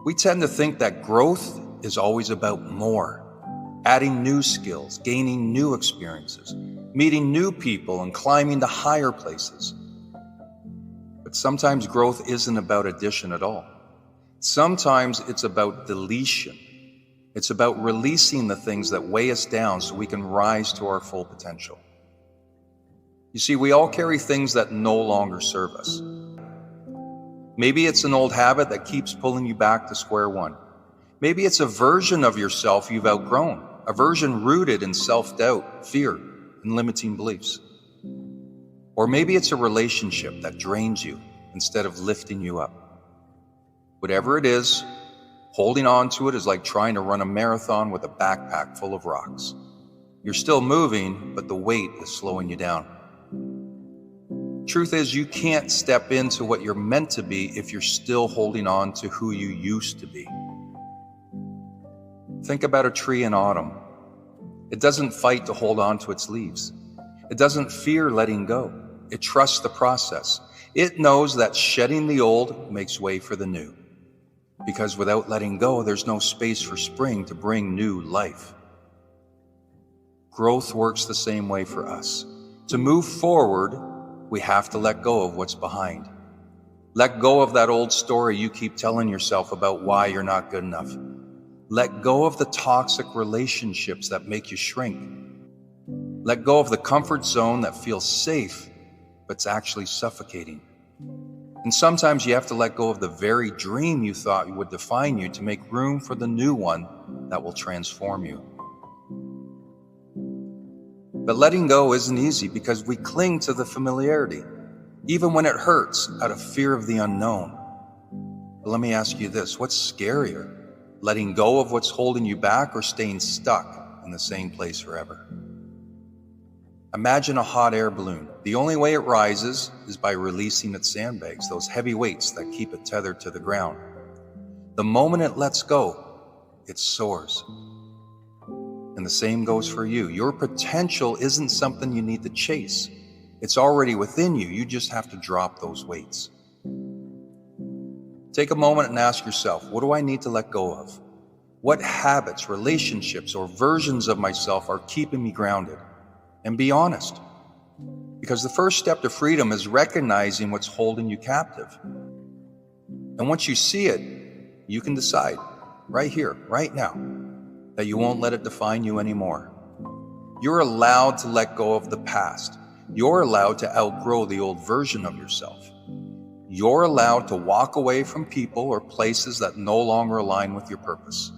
We tend to think that growth is always about more, adding new skills, gaining new experiences, meeting new people, and climbing to higher places. But sometimes growth isn't about addition at all. Sometimes it's about deletion. It's about releasing the things that weigh us down so we can rise to our full potential. You see, we all carry things that no longer serve us. Maybe it's an old habit that keeps pulling you back to square one. Maybe it's a version of yourself you've outgrown, a version rooted in self-doubt, fear, and limiting beliefs. Or maybe it's a relationship that drains you instead of lifting you up. Whatever it is, holding on to it is like trying to run a marathon with a backpack full of rocks. You're still moving, but the weight is slowing you down. Truth is, you can't step into what you're meant to be if you're still holding on to who you used to be. Think about a tree in autumn. It doesn't fight to hold on to its leaves. It doesn't fear letting go. It trusts the process. It knows that shedding the old makes way for the new. Because without letting go, there's no space for spring to bring new life. Growth works the same way for us. To move forward, we have to let go of what's behind. Let go of that old story you keep telling yourself about why you're not good enough. Let go of the toxic relationships that make you shrink. Let go of the comfort zone that feels safe, but it's actually suffocating. And sometimes you have to let go of the very dream you thought would define you to make room for the new one that will transform you. But letting go isn't easy because we cling to the familiarity, even when it hurts, out of fear of the unknown. But let me ask you this, what's scarier? Letting go of what's holding you back or staying stuck in the same place forever? Imagine a hot air balloon. The only way it rises is by releasing its sandbags, those heavy weights that keep it tethered to the ground. The moment it lets go, it soars. And the same goes for you. Your potential isn't something you need to chase. It's already within you. You just have to drop those weights. Take a moment and ask yourself, what do I need to let go of? What habits, relationships, or versions of myself are keeping me grounded? And be honest. Because the first step to freedom is recognizing what's holding you captive. And once you see it, you can decide right here, right now, that you won't let it define you anymore. You're allowed to let go of the past. You're allowed to outgrow the old version of yourself. You're allowed to walk away from people or places that no longer align with your purpose.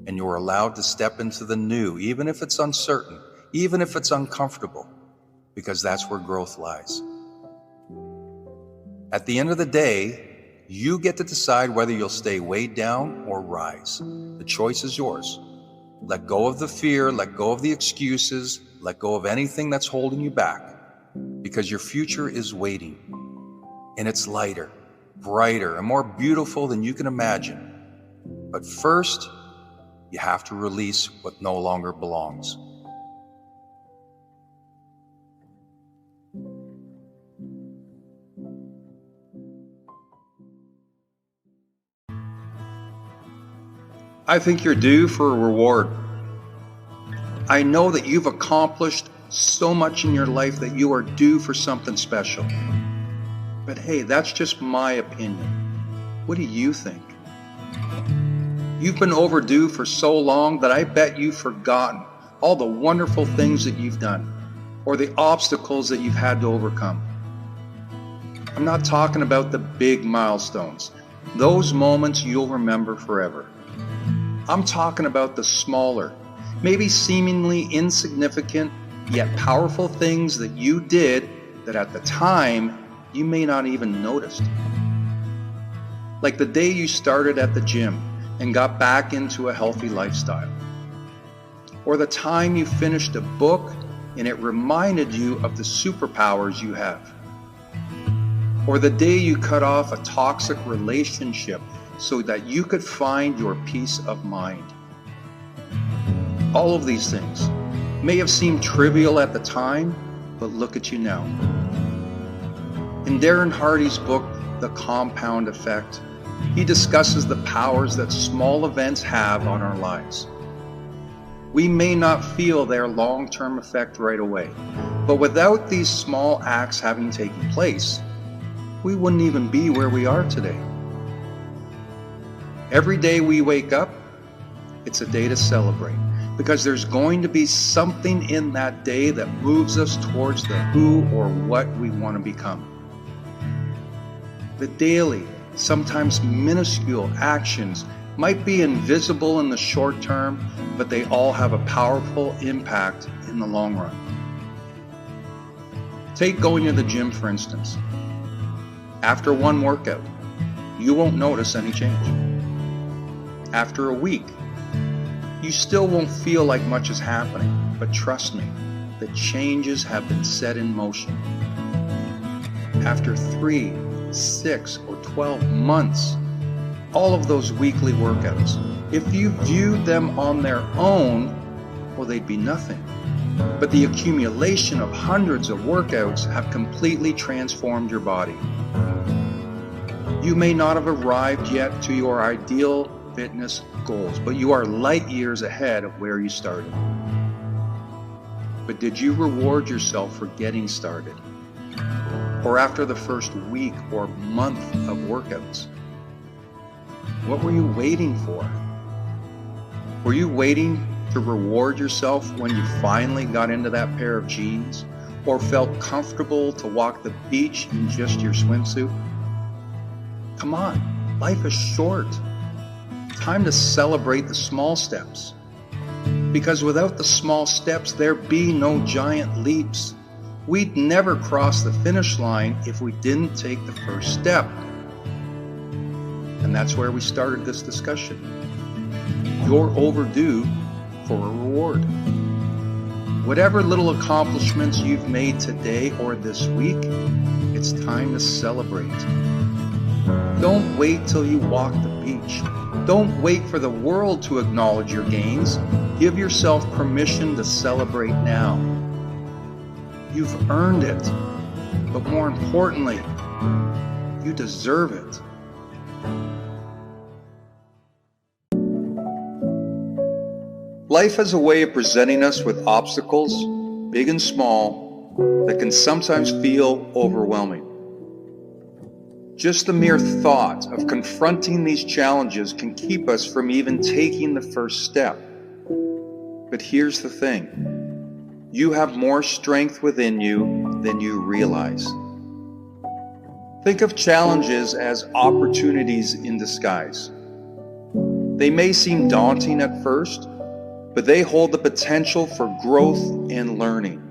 And you're allowed to step into the new, even if it's uncertain, even if it's uncomfortable, because that's where growth lies. At the end of the day, you get to decide whether you'll stay weighed down or rise. The choice is yours. Let go of the fear, let go of the excuses, let go of anything that's holding you back, because your future is waiting. And it's lighter, brighter, and more beautiful than you can imagine. But first, you have to release what no longer belongs. I think you're due for a reward. I know that you've accomplished so much in your life that you are due for something special. But hey, that's just my opinion. What do you think? You've been overdue for so long that I bet you've forgotten all the wonderful things that you've done, or the obstacles that you've had to overcome. I'm not talking about the big milestones. Those moments you'll remember forever. I'm talking about the smaller, maybe seemingly insignificant, yet powerful things that you did that at the time you may not even noticed. Like the day you started at the gym and got back into a healthy lifestyle. Or the time you finished a book and it reminded you of the superpowers you have. Or the day you cut off a toxic relationship so that you could find your peace of mind. All of these things may have seemed trivial at the time, but look at you now. In Darren Hardy's book, The Compound Effect, He discusses the powers that small events have on our lives. We may not feel their long-term effect right away, but without these small acts having taken place, we wouldn't even be where we are today. Every day we wake up, it's a day to celebrate, because there's going to be something in that day that moves us towards the who or what we want to become. The daily, sometimes minuscule actions might be invisible in the short term, but they all have a powerful impact in the long run. Take going to the gym, for instance. After one workout, you won't notice any change. After a week, you still won't feel like much is happening, but trust me, the changes have been set in motion. After 3, 6, or 12 months, all of those weekly workouts, if you viewed them on their own, well, they'd be nothing. But the accumulation of hundreds of workouts have completely transformed your body. You may not have arrived yet to your ideal fitness goals, but you are light years ahead of where you started. But did you reward yourself for getting started? Or after the first week or month of workouts? What were you waiting for? Were you waiting to reward yourself when you finally got into that pair of jeans, or felt comfortable to walk the beach in just your swimsuit? Come on, life is short. Time to celebrate the small steps. Because without the small steps, there'd be no giant leaps. We'd never cross the finish line if we didn't take the first step. And that's where we started this discussion. You're overdue for a reward. Whatever little accomplishments you've made today or this week, it's time to celebrate. Don't wait till you walk the beach. Don't wait for the world to acknowledge your gains. Give yourself permission to celebrate now. You've earned it, but more importantly, you deserve it. Life has a way of presenting us with obstacles, big and small, that can sometimes feel overwhelming. Just the mere thought of confronting these challenges can keep us from even taking the first step. But here's the thing. You have more strength within you than you realize. Think of challenges as opportunities in disguise. They may seem daunting at first, but they hold the potential for growth and learning.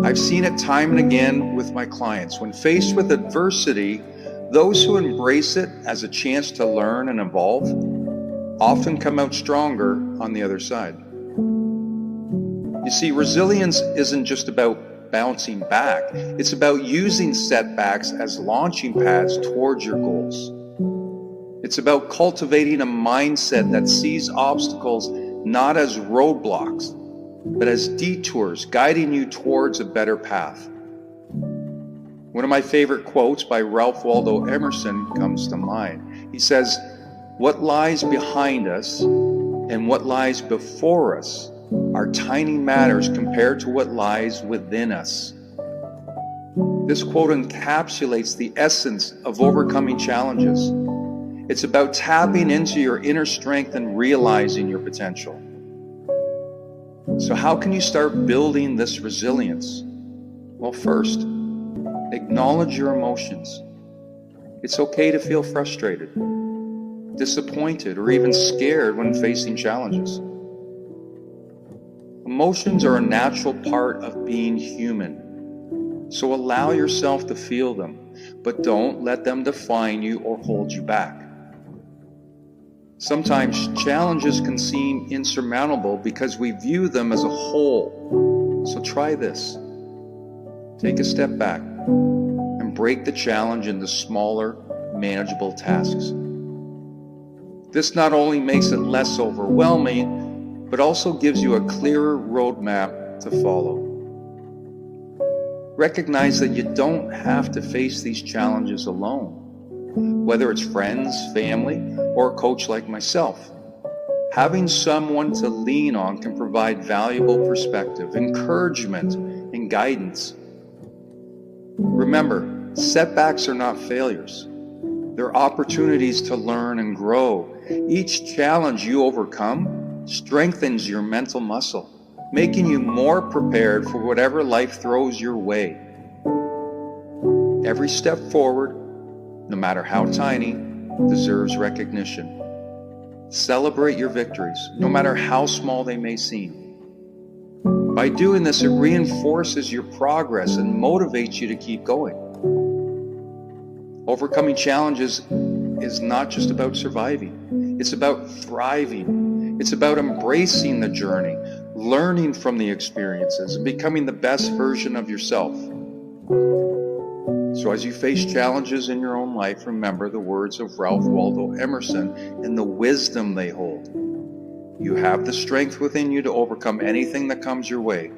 I've seen it time and again with my clients. When faced with adversity, those who embrace it as a chance to learn and evolve often come out stronger on the other side. You see, resilience isn't just about bouncing back. It's about using setbacks as launching pads towards your goals. It's about cultivating a mindset that sees obstacles not as roadblocks, but as detours guiding you towards a better path. One of my favorite quotes by Ralph Waldo Emerson comes to mind. He says, "What lies behind us and what lies before us are tiny matters compared to what lies within us." This quote encapsulates the essence of overcoming challenges. It's about tapping into your inner strength and realizing your potential. So how can you start building this resilience? Well, first, acknowledge your emotions. It's okay to feel frustrated, disappointed, or even scared when facing challenges. Emotions are a natural part of being human. So allow yourself to feel them, but don't let them define you or hold you back. Sometimes challenges can seem insurmountable because we view them as a whole. So try this. Take a step back and break the challenge into smaller, manageable tasks. This not only makes it less overwhelming, but also gives you a clearer roadmap to follow. Recognize that you don't have to face these challenges alone. whether it's friends, family, or a coach like myself. Having someone to lean on can provide valuable perspective, encouragement, and guidance. Remember, setbacks are not failures. They're opportunities to learn and grow. Each challenge you overcome strengthens your mental muscle, making you more prepared for whatever life throws your way. Every step forward, no matter how tiny, deserves recognition. Celebrate your victories, no matter how small they may seem. By doing this, it reinforces your progress and motivates you to keep going. Overcoming challenges is not just about surviving. It's about thriving. It's about embracing the journey, learning from the experiences, and becoming the best version of yourself. So as you face challenges in your own life, remember the words of Ralph Waldo Emerson and the wisdom they hold. You have the strength within you to overcome anything that comes your way.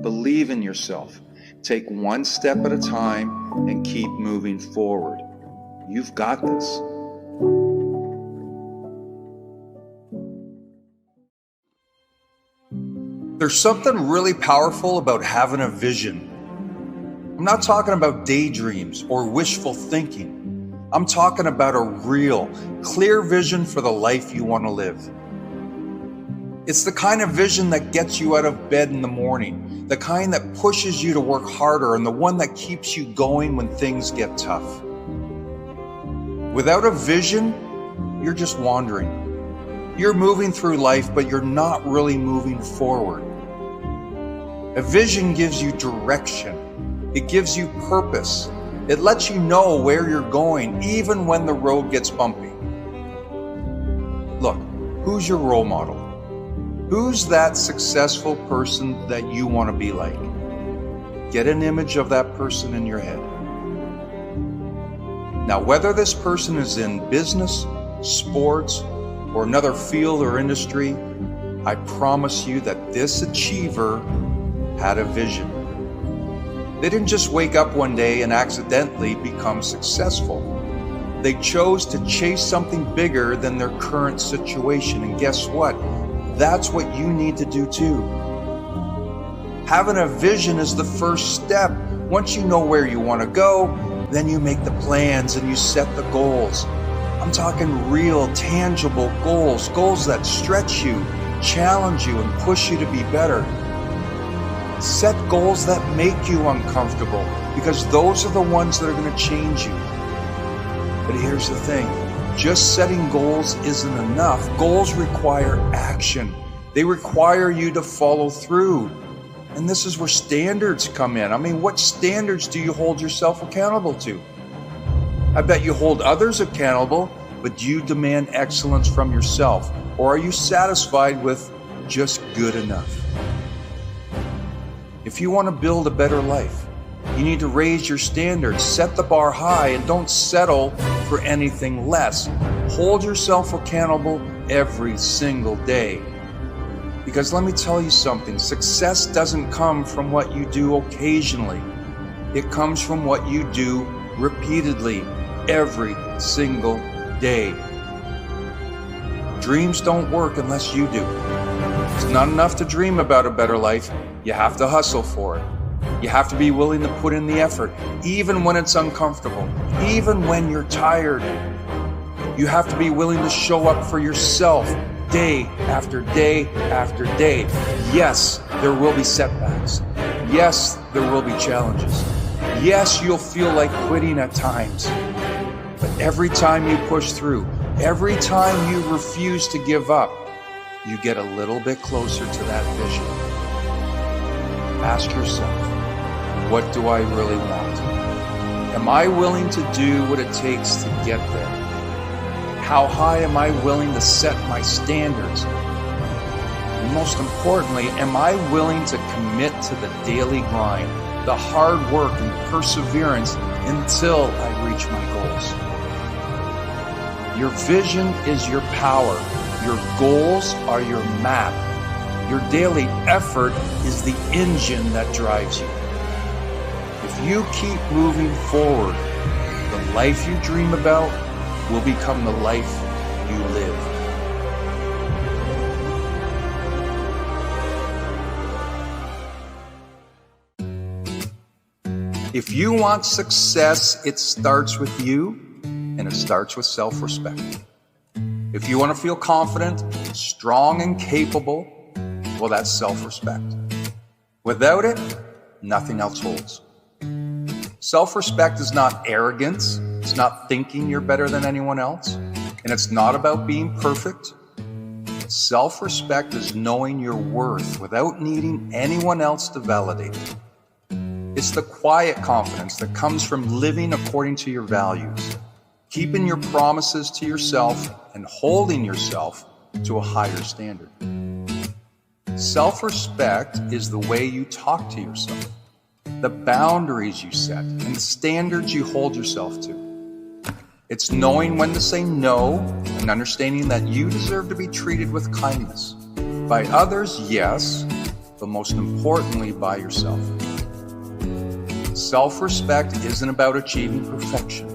Believe in yourself. Take one step at a time and keep moving forward. You've got this. There's something really powerful about having a vision. I'm not talking about daydreams or wishful thinking. I'm talking about a real, clear vision for the life you want to live. It's the kind of vision that gets you out of bed in the morning, the kind that pushes you to work harder, and the one that keeps you going when things get tough. Without a vision, you're just wandering. You're moving through life, but you're not really moving forward. A vision gives you direction. It gives you purpose. It lets you know where you're going, even when the road gets bumpy. Look, who's your role model? Who's that successful person that you want to be like? Get an image of that person in your head. Now, whether this person is in business, sports, or another field or industry, I promise you that this achiever had a vision. They didn't just wake up one day and accidentally become successful. They chose to chase something bigger than their current situation. And guess what? That's what you need to do too. Having a vision is the first step. Once you know where you want to go, then you make the plans and you set the goals. I'm talking real, tangible goals, goals that stretch you, challenge you, and push you to be better. Set goals that make you uncomfortable, because those are the ones that are going to change you. But here's the thing, just setting goals isn't enough. Goals require action. They require you to follow through. And this is where standards come in. I mean, what standards do you hold yourself accountable to? I bet you hold others accountable, but do you demand excellence from yourself? Or are you satisfied with just good enough? If you want to build a better life, you need to raise your standards, set the bar high, and don't settle for anything less. Hold yourself accountable every single day. Because let me tell you something, success doesn't come from what you do occasionally. It comes from what you do repeatedly, every single day. Dreams don't work unless you do. It's not enough to dream about a better life. You have to hustle for it. You have to be willing to put in the effort, even when it's uncomfortable, even when you're tired. You have to be willing to show up for yourself day after day after day. Yes, there will be setbacks. Yes, there will be challenges. Yes, you'll feel like quitting at times. But every time you push through, every time you refuse to give up, you get a little bit closer to that vision. Ask yourself, what do I really want? Am I willing to do what it takes to get there? How high am I willing to set my standards? And most importantly, am I willing to commit to the daily grind, the hard work and perseverance until I reach my goals? Your vision is your power. Your goals are your map. Your daily effort is the engine that drives you. If you keep moving forward, the life you dream about will become the life you live. If you want success, it starts with you, and it starts with self-respect. If you want to feel confident, strong, and capable, well, that's self-respect. Without it, nothing else holds. Self-respect is not arrogance. It's not thinking you're better than anyone else. And it's not about being perfect. Self-respect is knowing your worth without needing anyone else to validate it. It's the quiet confidence that comes from living according to your values, keeping your promises to yourself and holding yourself to a higher standard. Self-respect is the way you talk to yourself, the boundaries you set, and the standards you hold yourself to. It's knowing when to say no and understanding that you deserve to be treated with kindness. By others, yes, but most importantly, by yourself. Self-respect isn't about achieving perfection.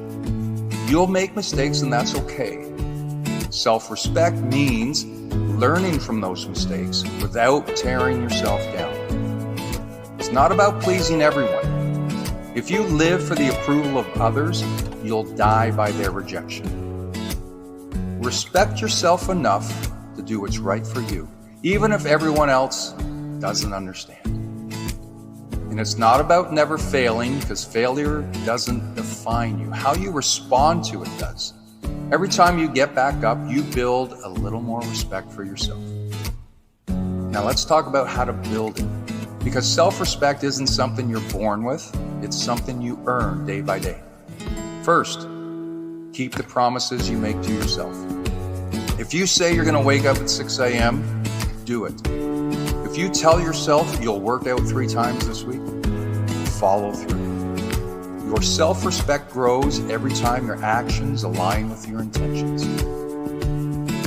You'll make mistakes, and that's okay. Self-respect means learning from those mistakes without tearing yourself down. It's not about pleasing everyone. If you live for the approval of others, you'll die by their rejection. Respect yourself enough to do what's right for you, even if everyone else doesn't understand. And it's not about never failing, because failure doesn't define you. How you respond to it does. Every time you get back up, you build a little more respect for yourself. Now let's talk about how to build it. Because self-respect isn't something you're born with, it's something you earn day by day. First, keep the promises you make to yourself. If you say you're going to wake up at 6 a.m., do it. If you tell yourself you'll work out 3 times this week, follow through. Your self-respect grows every time your actions align with your intentions.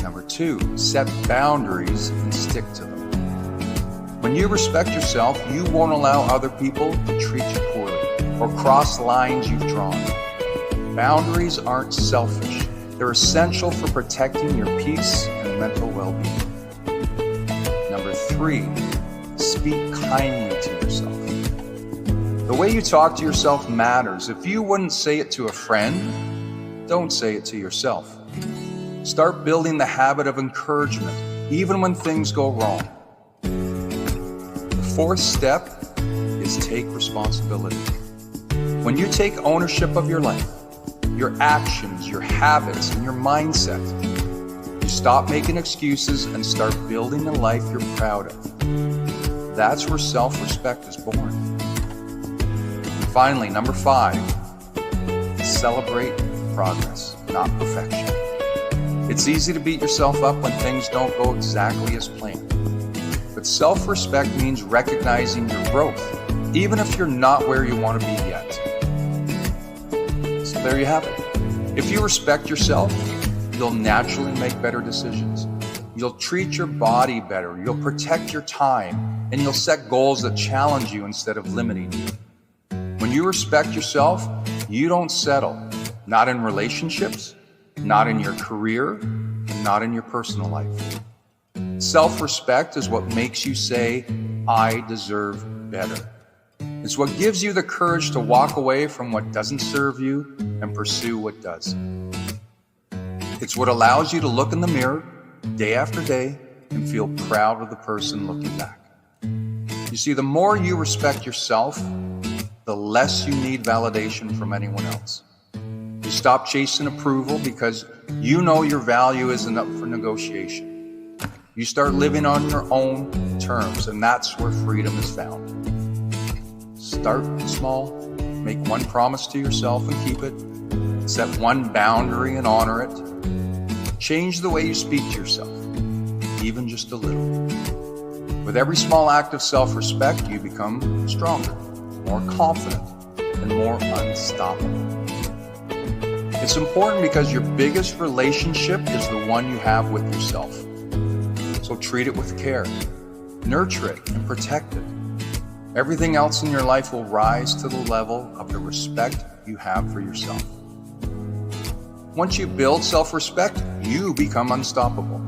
Number 2, set boundaries and stick to them. When you respect yourself, you won't allow other people to treat you poorly or cross lines you've drawn. Boundaries aren't selfish. They're essential for protecting your peace and mental well-being. Number 3, speak kindly to yourself. The way you talk to yourself matters. If you wouldn't say it to a friend, don't say it to yourself. Start building the habit of encouragement, even when things go wrong. The 4th step is take responsibility. When you take ownership of your life, your actions, your habits, and your mindset, you stop making excuses and start building a life you're proud of. That's where self-respect is born. Finally, number 5, celebrate progress, not perfection. It's easy to beat yourself up when things don't go exactly as planned. But self-respect means recognizing your growth, even if you're not where you want to be yet. So there you have it. If you respect yourself, you'll naturally make better decisions. You'll treat your body better, you'll protect your time, and you'll set goals that challenge you instead of limiting you. When you respect yourself, you don't settle, not in relationships, not in your career, and not in your personal life. Self-respect is what makes you say, I deserve better. It's what gives you the courage to walk away from what doesn't serve you and pursue what does. It's what allows you to look in the mirror day after day and feel proud of the person looking back. You see, the more you respect yourself, the less you need validation from anyone else. You stop chasing approval because you know your value isn't up for negotiation. You start living on your own terms, and that's where freedom is found. Start small, make one promise to yourself and keep it, set one boundary and honor it. Change the way you speak to yourself, even just a little. With every small act of self-respect, you become stronger, more confident, and more unstoppable. It's important because your biggest relationship is the one you have with yourself. So treat it with care, nurture it, and protect it. Everything else in your life will rise to the level of the respect you have for yourself. Once you build self-respect, you become unstoppable.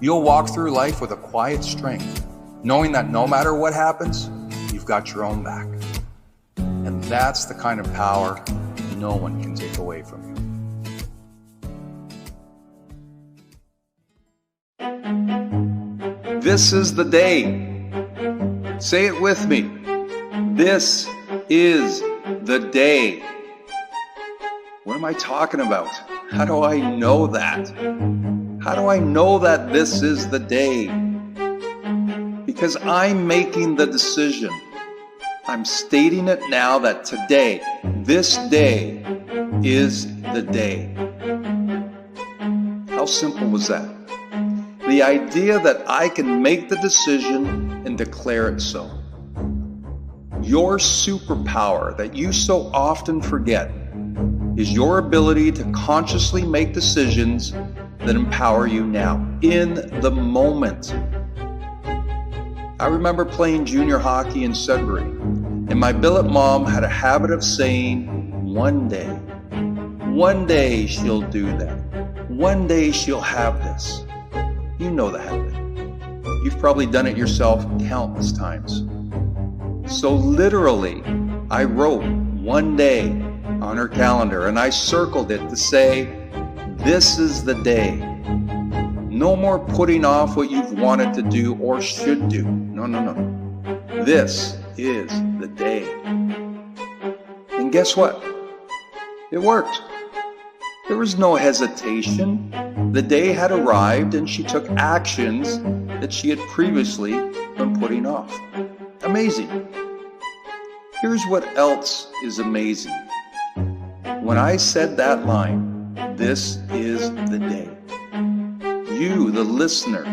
You'll walk through life with a quiet strength, knowing that no matter what happens, you've got your own back. And that's the kind of power no one can take away from you. This is the day. Say it with me. This is the day. What am I talking about? How do I know that? How do I know that this is the day? Because I'm making the decision. I'm stating it now that today, this day, is the day. How simple was that? The idea that I can make the decision and declare it so. Your superpower that you so often forget is your ability to consciously make decisions that empower you now, in the moment. I remember playing junior hockey in Sudbury, and my billet mom had a habit of saying, one day she'll do that. One day she'll have this. You know the habit. You've probably done it yourself countless times. So literally, I wrote one day on her calendar and I circled it to say, this is the day. No more putting off what you've wanted to do or should do. No. This is the day. And guess what? It worked. There was no hesitation. The day had arrived and she took actions that she had previously been putting off. Amazing. Here's what else is amazing. When I said that line, this is the day, you, the listener,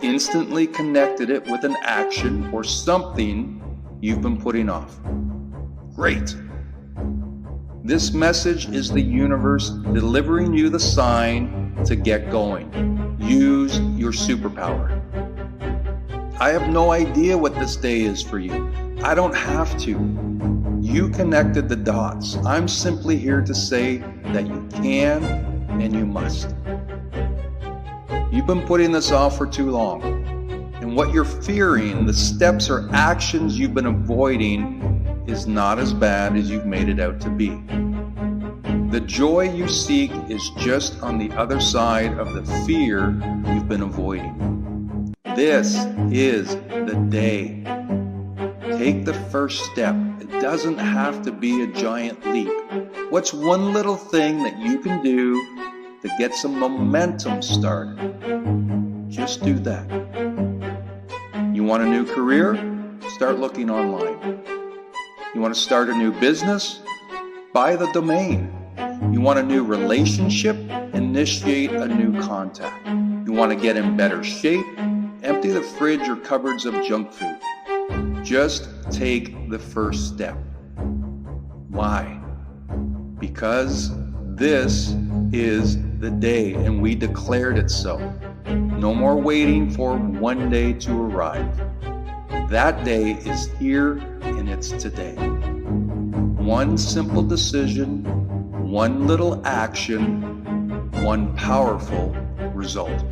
instantly connected it with an action or something you've been putting off. Great. This message is the universe delivering you the sign to get going. Use your superpower. I have no idea what this day is for you. I don't have to. You connected the dots. I'm simply here to say that you can and you must. You've been putting this off for too long. And what you're fearing, the steps or actions you've been avoiding, is not as bad as you've made it out to be. The joy you seek is just on the other side of the fear you've been avoiding. This is the day. Take the first step. It doesn't have to be a giant leap. What's one little thing that you can do to get some momentum started? Just do that. You want a new career? Start looking online. You want to start a new business? Buy the domain. You want a new relationship? Initiate a new contact. You want to get in better shape? Empty the fridge or cupboards of junk food. Just take the first step. Why? Because this is the day and we declared it so. No more waiting for one day to arrive. That day is here and it's today. One simple decision, one little action, one powerful result.